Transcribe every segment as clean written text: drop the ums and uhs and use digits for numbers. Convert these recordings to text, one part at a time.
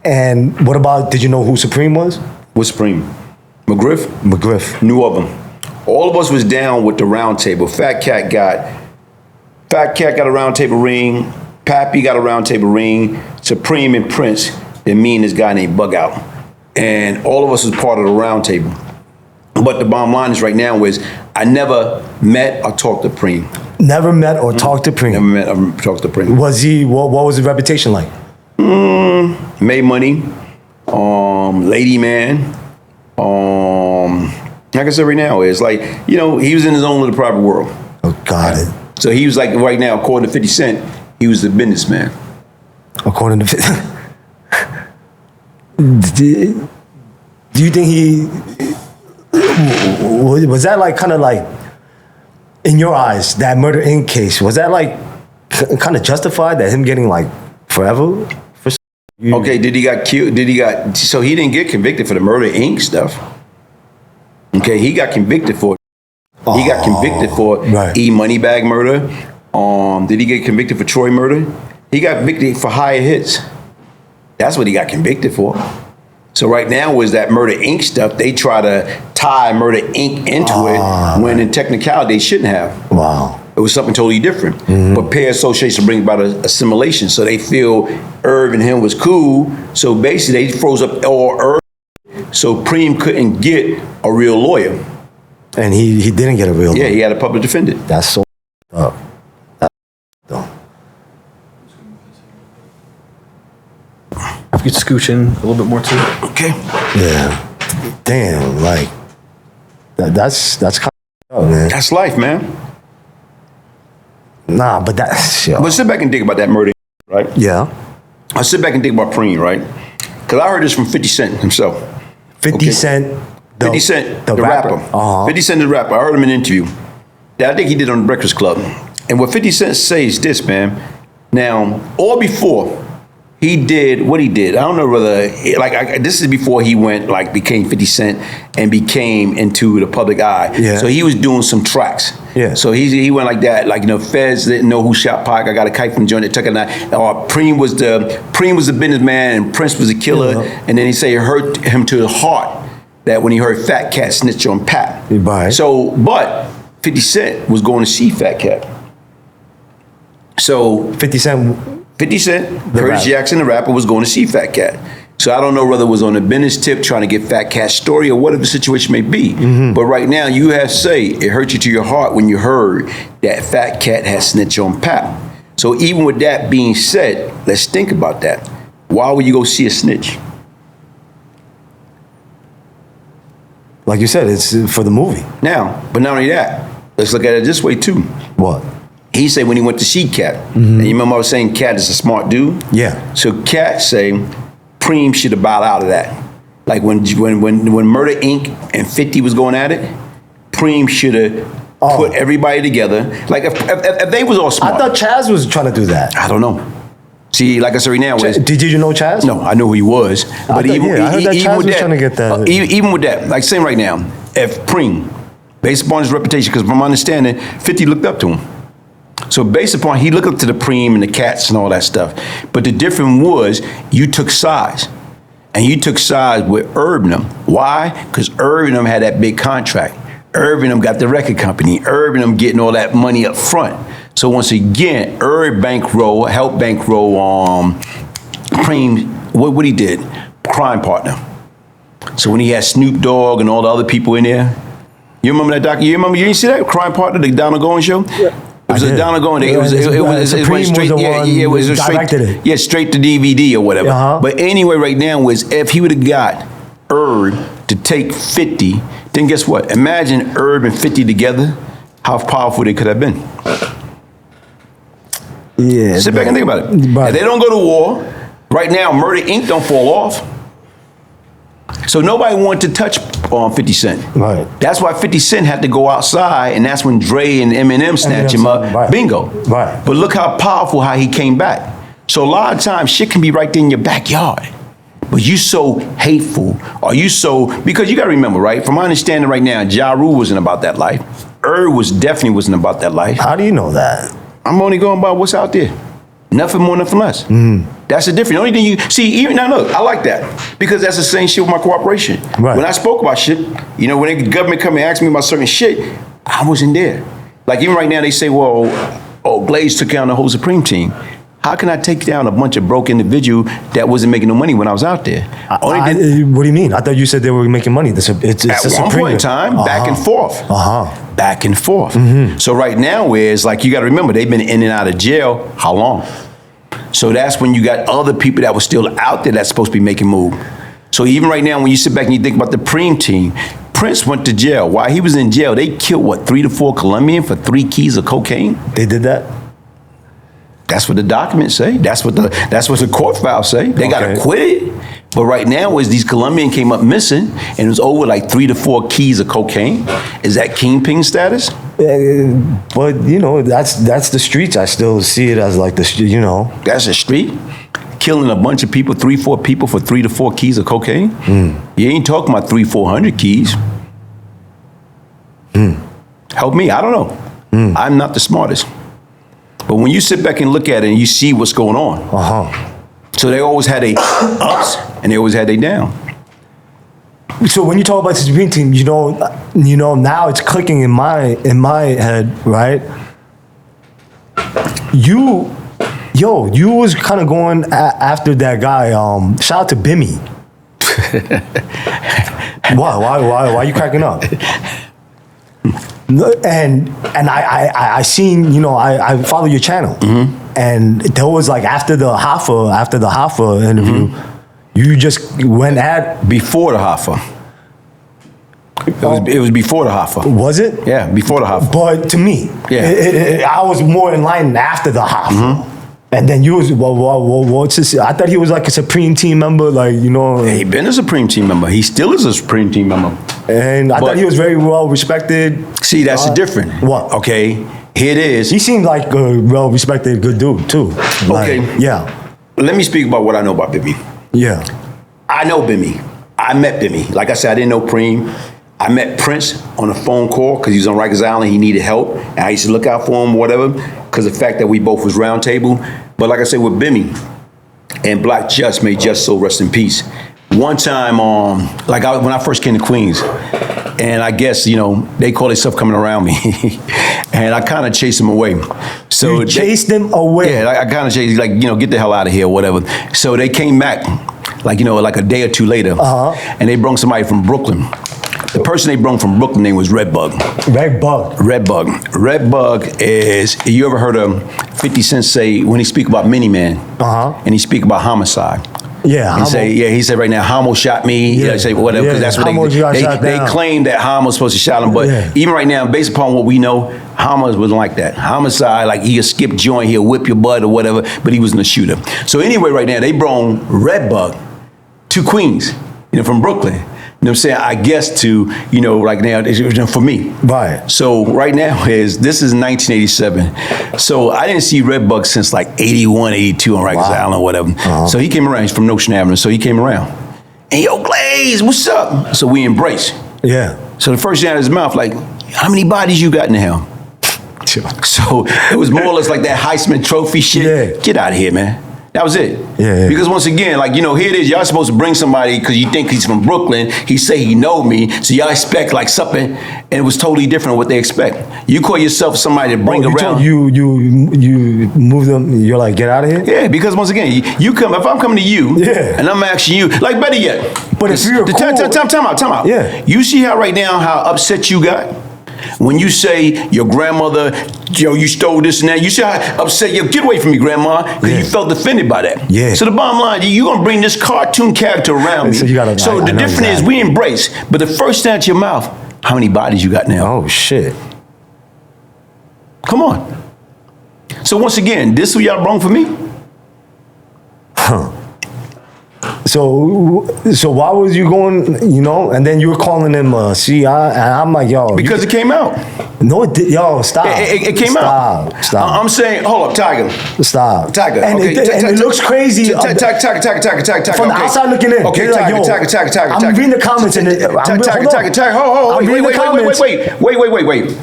And what about, did you know who Supreme was? What Supreme? McGriff? McGriff. Knew of him. All of us was down with the round table. Fat Cat got a round table ring. Pappy got a round table ring. Supreme and Prince. Then me and this guy named Bug Out. And all of us was part of the round table. But the bottom line is right now is I never met or talked to Preem. Never met or talked to Preem? Never met or talked to Preem. Was he, what was his reputation like? Made money, lady man, like I said right now, it's like, you know, he was in his own little private world. Oh, got it. So he was like, right now, according to 50 Cent, he was the businessman. According to 50 do you think he, was that like kind of like, in your eyes, that Murder Inc. case, was that like kind of justified, that him getting like forever? Okay, did he got killed? So he didn't get convicted for the Murder Inc. stuff. Okay, he got convicted for right. E Moneybag murder. Did he get convicted for Troy murder? He got convicted for higher hits. That's what he got convicted for. So right now was that Murder Inc. stuff, they try to tie Murder Inc. into it when in technicality they shouldn't have. Wow. It was something totally different. But pair association brings about assimilation. So they feel Irv and him was cool. So basically they froze up all Irv. So Preem couldn't get a real lawyer. And he didn't get a real lawyer. Yeah, he had a public defender. That's so up. If you could scooch in a little bit more too. Okay. Yeah. Damn, like that's kind of, man. That's life, man. Nah, but that's, yo. But sit back and think about that murder, right? Yeah. I sit back and think about Preem, right? Because I heard this from 50 Cent himself. 50 Okay. Cent, 50 Cent, the rapper. 50 Cent, the rapper. I heard him in an interview that I think he did on the Breakfast Club. And what 50 Cent says this, man. Now, or before, he did what he did. I don't know whether, this is before he went, became 50 Cent and became into the public eye. Yeah. So he was doing some tracks. Yeah. So he went like that, Feds didn't know who shot Pac. I got a kite from the joint that took it out. Preem was the businessman and Prince was the killer. Yeah. And then he said it hurt him to the heart that when he heard Fat Cat snitch on Pat. Right. So, but 50 Cent was going to see Fat Cat. So 50 Cent, Curtis rapper. Jackson, the rapper, was going to see Fat Cat. So I don't know whether it was on the business tip trying to get Fat Cat's story or whatever the situation may be. But right now, you have to say it hurt you to your heart when you heard that Fat Cat had snitched on Pat. So even with that being said, let's think about that. Why would you go see a snitch? like you said, it's for the movie. Now, but not only that, let's look at it this way too. What? He said when he went to see Cat, and you remember I was saying Cat is a smart dude? Yeah. So Cat say Preem should have bowed out of that. Like when Murder Inc. and 50 was going at it, Preem should have put everybody together. Like if they was all smart. I thought Chaz was trying to do that. I don't know. See, like I said right now, Did you know Chaz? no, I knew who he was. But I heard that Chaz was trying to get that. Even with that, like saying right now, if Preem, based upon his reputation, because from my understanding, 50 looked up to him. So based upon, he looked up to the Preem and the Cats and all that stuff. But the difference was, you took sides. And you took sides with Irv and them. Why? Because Irv and them had that big contract. Irv and them got the record company. Irv and them getting all that money up front. So once again, Irv helped bankroll Preem, what he did, crime partner. So when he had Snoop Dogg and all the other people in there, you remember that doc? You didn't see that crime partner, the Donald Goin show? Yeah. It was a Donald Goin. It went straight. It was straight. Straight to DVD or whatever. But anyway, right now was if he would have got Irv to take 50, then guess what? Imagine Irv and 50 together, how powerful they could have been. Yeah. Sit back and think about it. Right. If they don't go to war, right now, Murder Inc. don't fall off. So nobody wanted to touch 50 Cent. Right. That's why 50 Cent had to go outside, and that's when Dre and Eminem snatched him up. Right. Bingo. Right. But look how powerful how he came back. So a lot of times, shit can be right there in your backyard. But you so hateful, or you so, because you gotta remember, right? From my understanding right now, Ja Rule wasn't about that life. Definitely wasn't about that life. How do you know that? I'm only going by what's out there. Nothing more, nothing less. That's the difference. The only thing you see, even now, look, I like that because that's the same shit with my corporation. Right. When I spoke about shit, you know, when the government come and ask me about certain shit, I wasn't there. Like even right now, they say, well, Glaze took down the whole Supreme team. How can I take down a bunch of broke individual that wasn't making no money when I was out there? What do you mean? I thought you said they were making money. It's at a one point in time, back and forth. Back and forth. So right now, it's like you got to remember, they've been in and out of jail. How long? So that's when you got other people that were still out there that's supposed to be making move. So even right now, when you sit back and you think about the Preem team, Prince went to jail. While he was in jail, they killed, what, 3 to 4 Colombians for 3 keys of cocaine? They did that? That's what the documents say. That's what the court files say. They got acquitted. But right now, as these Colombians came up missing, and it was over like 3 to 4 keys of cocaine. Is that kingpin status? But you know, that's the streets. I still see it as like you know. That's the street. Killing a bunch of people, 3-4 people for 3 to 4 keys of cocaine. You ain't talking about 300-400 keys. Help me. I don't know. I'm not the smartest. But when you sit back and look at it and you see what's going on. So they always had a ups and they always had a down. So when you talk about the Supreme team, you know, now it's clicking in my head, right? You was kind of going after that guy. Shout out to Bimi. Why are you cracking up? And I seen, you know, I follow your channel, and there was like after the Hoffa interview, you just went at before the Hoffa. It was before the Hoffa. Was it? Yeah, before the Hoffa. But to me, I was more in line after the Hoffa. And then you was, what's this? I thought he was like a Supreme team member, like, you know. He been a Supreme team member. He still is a Supreme team member. And I thought he was very well respected. See, that's the difference. What? Okay, here it is. He seemed like a well respected, good dude too. Like, okay. Yeah. Let me speak about what I know about Bimmy. Yeah. I know Bimmy. I met Bimmy. Like I said, I didn't know Preem. I met Prince on a phone call because he was on Rikers Island. He needed help. And I used to look out for him or whatever because of the fact that we both was round table. But like I said, with Bimmy and Black Just, may Just so rest in peace. One time, when I first came to Queens, and I guess, you know, they call themselves coming around me. And I kind of chased them away. So you chased them away? Yeah, I kind of chased, like, you know, get the hell out of here or whatever. So they came back, like, you know, like a day or two later. And they brought somebody from Brooklyn. The person they brought from Brooklyn name was Redbug. Redbug. Redbug is, you ever heard of 50 Cent say, when he speak about Mini Man, and he speak about homicide. Yeah, he said right now, Homo shot me. Yeah, say whatever, because that's what they claim that Homo's supposed to shot him. But even right now, based upon what we know, Homo wasn't like that. Homicide, like he'll skip joint, he'll whip your butt or whatever, but he wasn't a shooter. So anyway, right now, they brought Redbug to Queens, you know, from Brooklyn. You know what I'm saying? I guess to, you know, like now, for me. Right. So right now this is 1987. So I didn't see Redbug since like 81, 82 on Rikers Island or whatever. So he came around, he's from Notion Avenue, so he came around. And yo, Glaze, what's up? So we embrace. Yeah. So the first thing out of his mouth, like, how many bodies you got now? So it was more or less like that Heisman Trophy shit. Yeah. Get out of here, man. That was it. Yeah. Because once again, like, you know, here it is. Y'all supposed to bring somebody because you think he's from Brooklyn. He say he know me, so y'all expect like something, and it was totally different what they expect. You call yourself somebody to bring around. You move them. You're like, get out of here. Yeah, because once again, you come. If I'm coming to you, and I'm asking you, like, better yet. But if you're cool, time out. Yeah. You see how right now how upset you got. When you say your grandmother, you stole this and that, you see how upset you get away from me, grandma, because you felt offended by that. Yeah. So the bottom line, you're gonna bring this cartoon character around me. So the difference is we embrace, but the first thing out your mouth, how many bodies you got now? Oh shit. Come on. So once again, this is what y'all brought for me? So why was you going, you know, and then you were calling him CI, and I'm like, yo. Because it came out. No, it did. Yo, stop. It came out. Stop. I'm saying, hold up, Tiger. Stop. Tiger. And, Okay. it looks crazy. Tiger. From the outside looking in. Okay, like, Tiger. I'm reading the comments and Tiger. I'm reading the comments. Wait.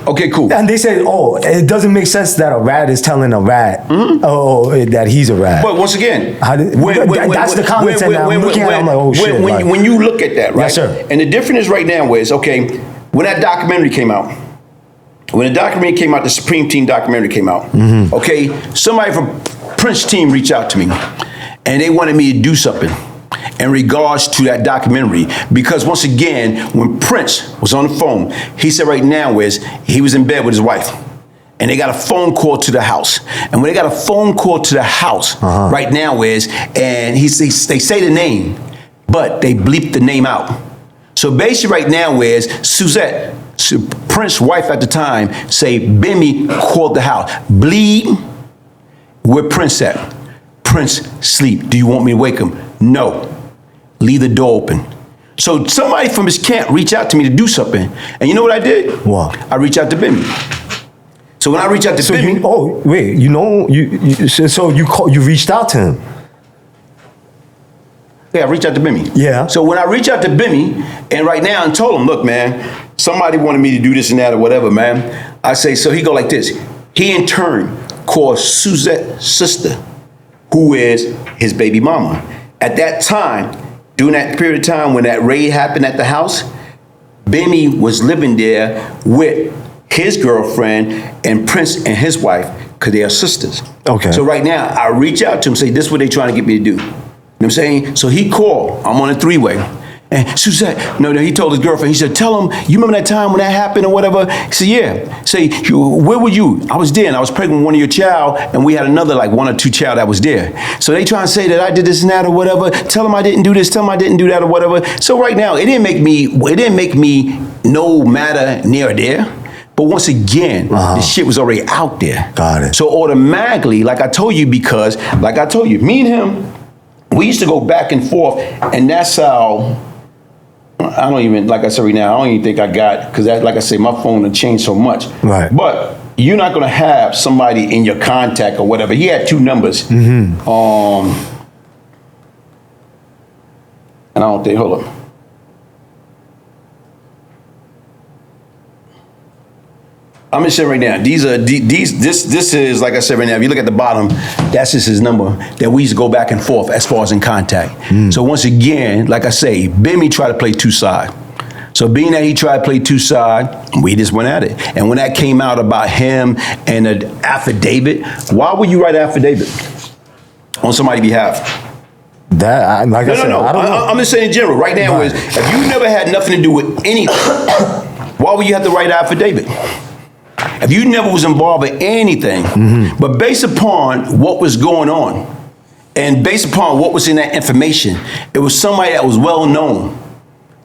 Okay, cool. And they said, oh, it doesn't make sense that a rat is telling a rat, that he's a rat. But once again, that's the comments, and I'm looking at it, I'm like, oh shit. When you look at that, right? Yes, sir. And the difference right now is, okay, when that documentary came out, the Supreme Team documentary came out, okay, somebody from Prince team reached out to me, and they wanted me to do something in regards to that documentary, because once again, when Prince was on the phone, he said right now is he was in bed with his wife, and they got a phone call to the house, and when they got a phone call to the house, right now is, and they say the name, but they bleep the name out. So basically right now is Suzette, Prince's wife at the time, say Bimmy called the house. Bleed, where Prince at? Prince sleep. Do you want me to wake him? No. Leave the door open. So somebody from his camp reached out to me to do something. And you know what I did? What? I reached out to Bimmy. So when I reached out to Bimmy. You reached out to him. Yeah, I reached out to Bimmy. Yeah. So when I reached out to Bimmy, and right now and told him, look, man, somebody wanted me to do this and that or whatever, man. I say, so he go like this. He in turn called Suzette's sister, who is his baby mama. At that time, during that period of time when that raid happened at the house, Bimmy was living there with his girlfriend and Prince and his wife, because they are sisters. Okay. So right now, I reach out to him, say, this is what they trying to get me to do. You know what I'm saying? So he called. I'm on a three-way. And Suzette, he told his girlfriend, he said, tell him, you remember that time when that happened or whatever? He said, yeah. Say, where were you? I was there, and I was pregnant with one of your child, and we had another, like, one or two child that was there. So they trying to say that I did this and that or whatever. Tell them I didn't do this, tell them I didn't do that or whatever. So right now, it didn't make me no matter near there. But once again, the shit was already out there. Got it. So automatically, like I told you, because, like I told you, me and him, we used to go back and forth, and that's how, I don't even, like I said right now, I don't even think I got, because like I said, my phone had changed so much. Right. But you're not going to have somebody in your contact or whatever. He had two numbers. And I don't think, hold on. I'm just saying right now, this is, like I said right now, if you look at the bottom, that's just his number that we used to go back and forth as far as in contact. So once again, like I say, Bimmy tried to play two side. So being that he tried to play two side, we just went at it. And when that came out about him and an affidavit, why would you write an affidavit on somebody's behalf? I don't know. I'm just saying in general, right now, is if you never had nothing to do with anything, why would you have to write an affidavit? If you never was involved in anything, but based upon what was going on, and based upon what was in that information, it was somebody that was well known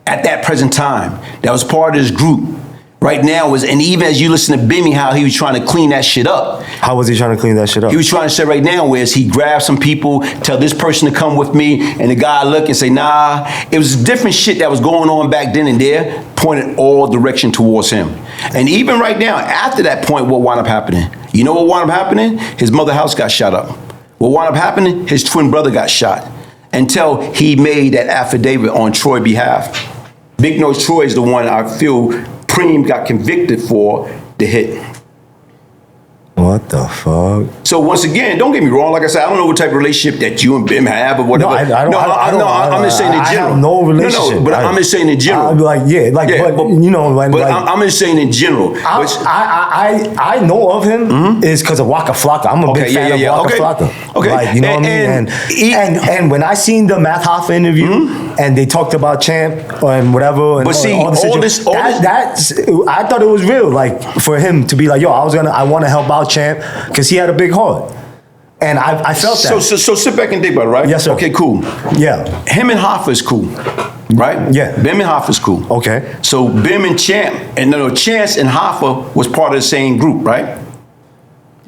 at that present time, that was part of this group. Right now, and even as you listen to Bimmy, how he was trying to clean that shit up. How was he trying to clean that shit up? He was trying to say right now is he grabbed some people, tell this person to come with me, and the guy look and say, nah. It was different shit that was going on back then and there, pointed all direction towards him. And even right now, after that point, what wound up happening? You know what wound up happening? His mother's house got shot up. What wound up happening? His twin brother got shot until he made that affidavit on Troy's behalf. Big Nose Troy is the one I feel Preem got convicted for the hit. What the fuck? So once again, don't get me wrong. Like I said, I don't know what type of relationship that you and Bim have or whatever. I'm just saying in general. I have no relationship. No, but I'm just saying in general. I'm like, but you know, but I'm just saying in general. I know of him is because of Waka Flocka. I'm a big fan of Waka Flocka. Okay, like, you know what I mean. And when I seen the Math Hoffa interview and they talked about Champ and whatever, and but see, all this, I thought it was real. Like for him to be like, yo, I want to help out Champ because he had a big heart, and I felt that. So sit back and think about it, right? Yes, sir. Okay, cool. Yeah. Him and Hoffa is cool, right? Yeah. Bim and Hoffa is cool. Okay. So Bim and Champ, and Chance and Hoffa was part of the same group, right?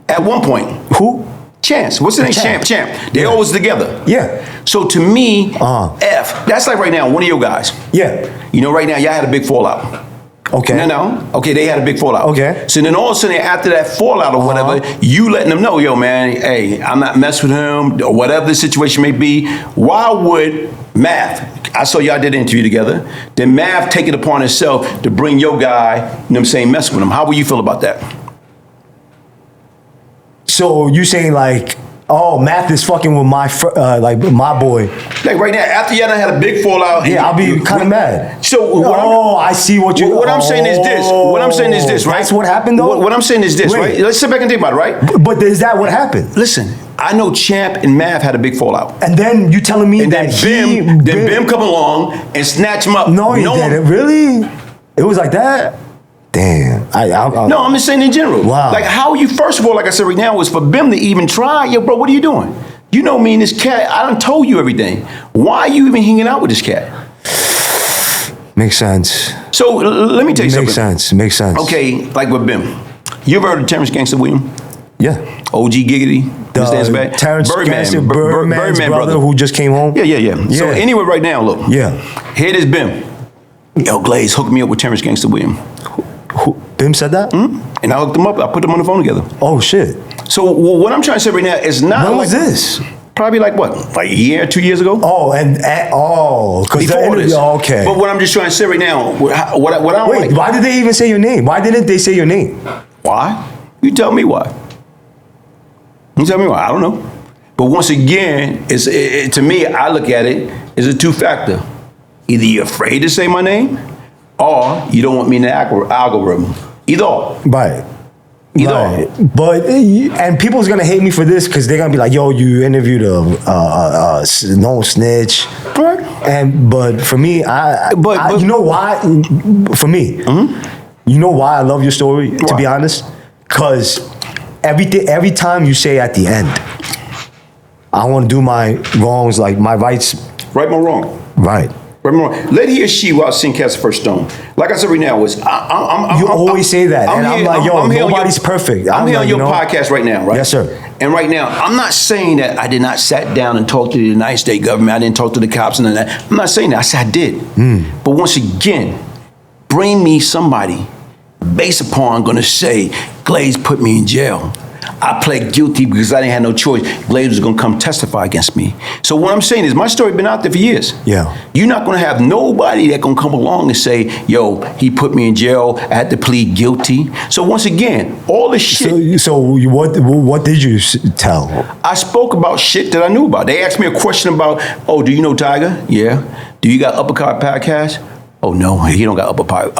At one point. Who? Chance. What's the name? Champ. They always together. Yeah. So to me, F, that's like right now, one of your guys. Yeah. You know, right now, y'all had a big fallout. Okay. No. Okay, they had a big fallout. Okay. So then all of a sudden, after that fallout or whatever, you letting them know, yo, man, hey, I'm not messing with him, or whatever the situation may be. Why would Math, I saw y'all did an interview together, then Math take it upon himself to bring your guy, you know what I'm saying, mess with him? How would you feel about that? So you saying like, oh, Math is fucking with my my boy. Like right now, after y'all done had a big fallout. Yeah, I'll be kind of mad. So I see what you. What I'm saying is this. What I'm saying is this, right? That's what happened, though. What I'm saying is this, right? Let's sit back and think about it, right? But is that what happened? Listen, I know Champ and Math had a big fallout. And then you telling me And that then Bim come along and snatch him up. No, he didn't. Really? It was like that? Damn. No, I'm just saying in general. Wow. Like how you, first of all, like I said right now, was for Bim to even try. Yo, bro, what are you doing? You know me and this cat, I done told you everything. Why are you even hanging out with this cat? Makes sense. So let me tell you something. Makes sense. Okay, like with Bim. You ever heard of Terrence Gangster William? Yeah. OG Giggity? Terrence Gangster, Birdman's brother who just came home? Yeah. So anyway, right now, look. Yeah. Here it is, Bim. Yo, Glaze, hook me up with Terrence Gangster William. Who, Bim said that? Mm-hmm. And I hooked them up. I put them on the phone together. Oh, shit. So what I'm trying to say right now is not. When was this? Probably like what? Like a year, 2 years ago? Oh, because before this. Okay. But what I'm just trying to say right now, what I don't Wait, like. why did they even say your name? Why didn't they say your name? Why? You tell me why. You tell me why. I don't know. But once again, to me, I look at it as a two-factor. Either you're afraid to say my name, or you don't want me in the algorithm. Either or. Right. Either or. But and people's gonna hate me for this because they're gonna be like, "Yo, you interviewed a no snitch." Right. But for me, you know why? For me, you know why I love your story. To be honest, because every time you say at the end, I want to do my wrongs, like my rights. Right or wrong. Right. Let he or she while sin cast the first stone. Like I said right now, you always say that, and I'm like, yo, nobody's perfect. I'm here on your podcast right now, right? Yes, sir. And right now, I'm not saying that I did not sat down and talk to the United States government. I didn't talk to the cops and that. I'm not saying that. I said I did. But once again, bring me somebody based upon going to say, Glaze put me in jail. I pled guilty because I didn't have no choice. Glaze was going to come testify against me. So what I'm saying is my story been out there for years. Yeah. You're not going to have nobody that going to come along and say, yo, he put me in jail. I had to plead guilty. So once again, all this shit. So what did you tell? I spoke about shit that I knew about. They asked me a question about, oh, do you know Tiger? Yeah. Do you got Uppercut Podcast? Oh, no, he don't got Uppercut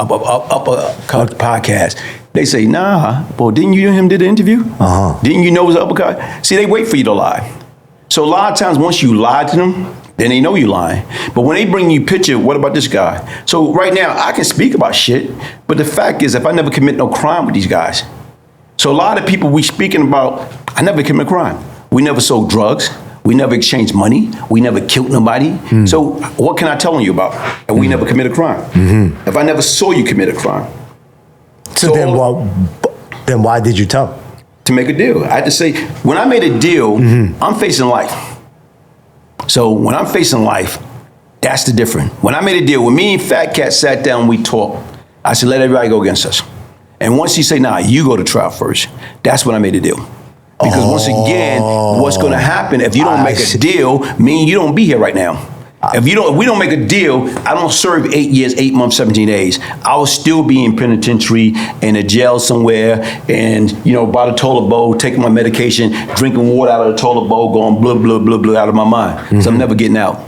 Podcast. They say, nah, boy, didn't you and him did the interview? Didn't you know it was Uppercut? See, they wait for you to lie. So a lot of times, once you lie to them, then they know you lying. But when they bring you picture, what about this guy? So right now, I can speak about shit, but the fact is, if I never commit no crime with these guys. So a lot of people we speaking about, I never commit a crime. We never sold drugs. We never exchanged money. We never killed nobody. So what can I tell you about? And we never commit a crime. If I never saw you commit a crime. So then why did you tell? To make a deal. I had to say, when I made a deal, I'm facing life. So when I'm facing life, that's the difference. When I made a deal, when me and Fat Cat sat down, we talked. I said, let everybody go against us. And once he said, nah, you go to trial first. That's when I made a deal. Because once again, what's going to happen if you don't make a deal, mean you don't be here right now. If we don't make a deal, I don't serve 8 years, 8 months, 17 days. I will still be in penitentiary, in a jail somewhere, and by the toilet bowl, taking my medication, drinking water out of the toilet bowl, going blah, blah, blah, blah out of my mind. So I'm never getting out.